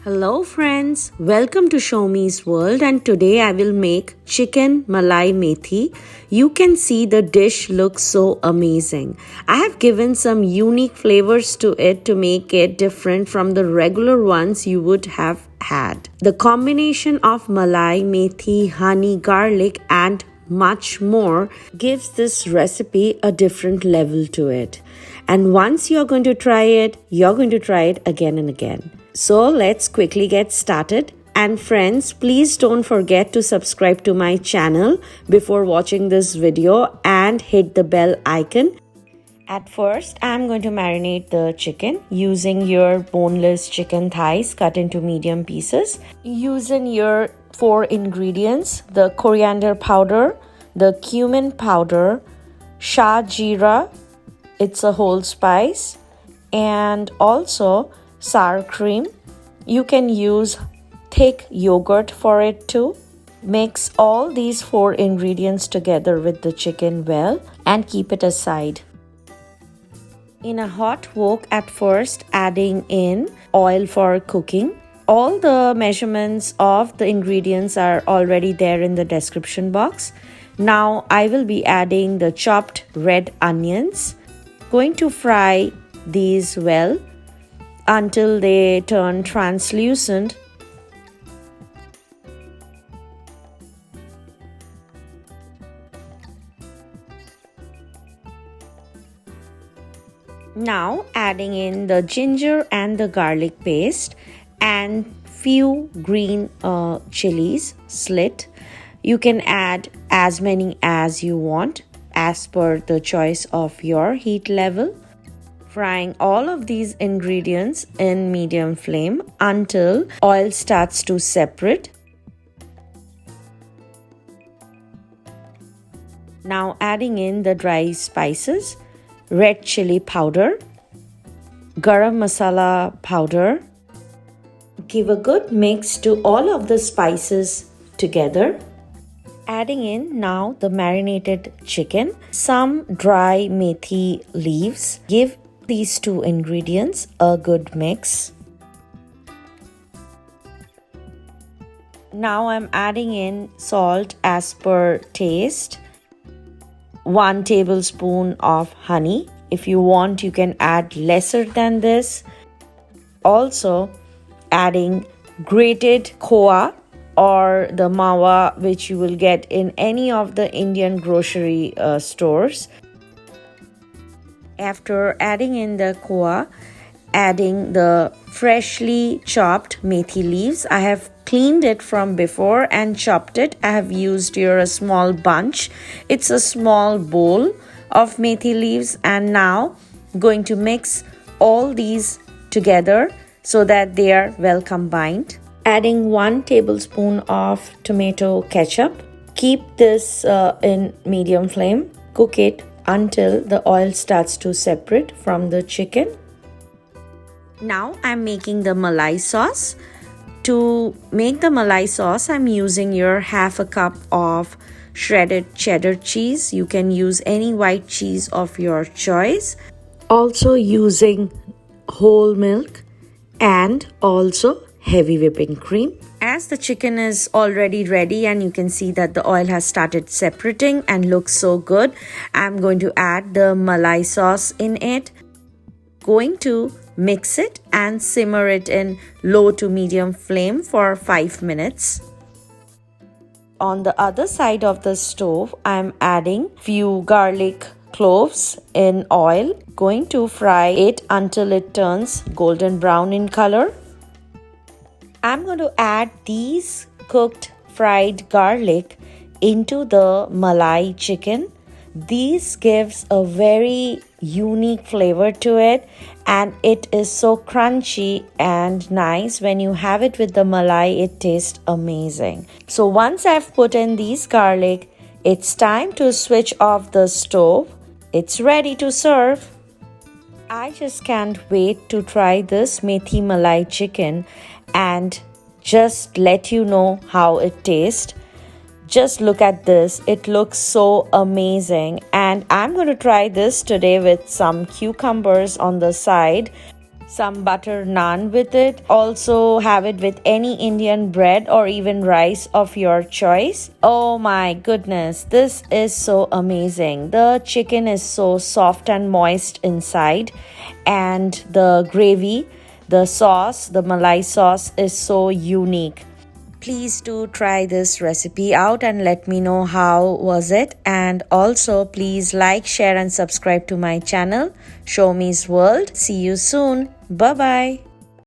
Hello friends, welcome to Show Me's World, and today I will make chicken Malai Methi. You can see the dish looks so amazing. I have given some unique flavors to it to make it different from the regular ones you would have had. The combination of Malai, Methi, honey, garlic and much more gives this recipe a different level to it. And once you're going to try it, you're going to try it again and again. So let's quickly get started. And friends, please don't forget to subscribe to my channel before watching this video and hit the bell icon. At first, I'm going to marinate the chicken using your boneless chicken thighs cut into medium pieces. Using your 4 ingredients, the coriander powder, the cumin powder, shah jeera, it's a whole spice, and also sour cream. You can use thick yogurt for it too. Mix all these 4 ingredients together with the chicken well and keep it aside. In a hot wok, at first adding in oil for cooking. All the measurements of the ingredients are already there in the description box. Now I will be adding the chopped red onions. Going to fry these well until they turn translucent. Now adding in the ginger and the garlic paste and few green chilies slit. You can add as many as you want as per the choice of your heat level. Frying all of these ingredients in medium flame until oil starts to separate. Now adding in the dry spices, red chilli powder, garam masala powder. Give a good mix to all of the spices together. Adding in now the marinated chicken, some dry methi leaves. Give these 2 ingredients a good mix. Now I'm adding in salt as per taste. 1 tablespoon of honey. If you want, you can add lesser than this. Also adding grated khoya or the mawa, which you will get in any of the Indian grocery stores. After adding in the khoya, adding the freshly chopped methi leaves. I have cleaned it from before and chopped it. I have used here a small bunch. It's a small bowl of methi leaves, and now going to mix all these together so that they are well combined. Adding 1 tablespoon of tomato ketchup. Keep this in medium flame. Cook it until the oil starts to separate from the chicken. Now I'm making the malai sauce. To make the malai sauce, I'm using your half a cup of shredded cheddar cheese. You can use any white cheese of your choice. Also using whole milk and also heavy whipping cream. As the chicken is already ready and you can see that the oil has started separating and looks so good, I'm going to add the malai sauce in it. Going to mix it and simmer it in low to medium flame for 5 minutes. On the other side of the stove, I'm adding few garlic cloves in oil. Going to fry it until it turns golden brown in color. I'm going to add these cooked fried garlic into the malai chicken. This gives a very unique flavor to it, and it is so crunchy and nice. When you have it with the malai, it tastes amazing. So once I've put in these garlic, it's time to switch off the stove. It's ready to serve. I just can't wait to try this Methi Malai chicken and just let you know how it tastes. Just look at this. It looks so amazing, and I'm going to try this today with some cucumbers on the side. some butter naan with it. Also have it with any Indian bread or even rice of your choice. Oh my goodness, this is so amazing. The chicken is so soft and moist inside, and the gravy, the sauce, the Malai sauce is so unique. Please do try this recipe out and let me know how was it. And also please like, share and subscribe to my channel, Show Me's World. See you soon. Bye bye.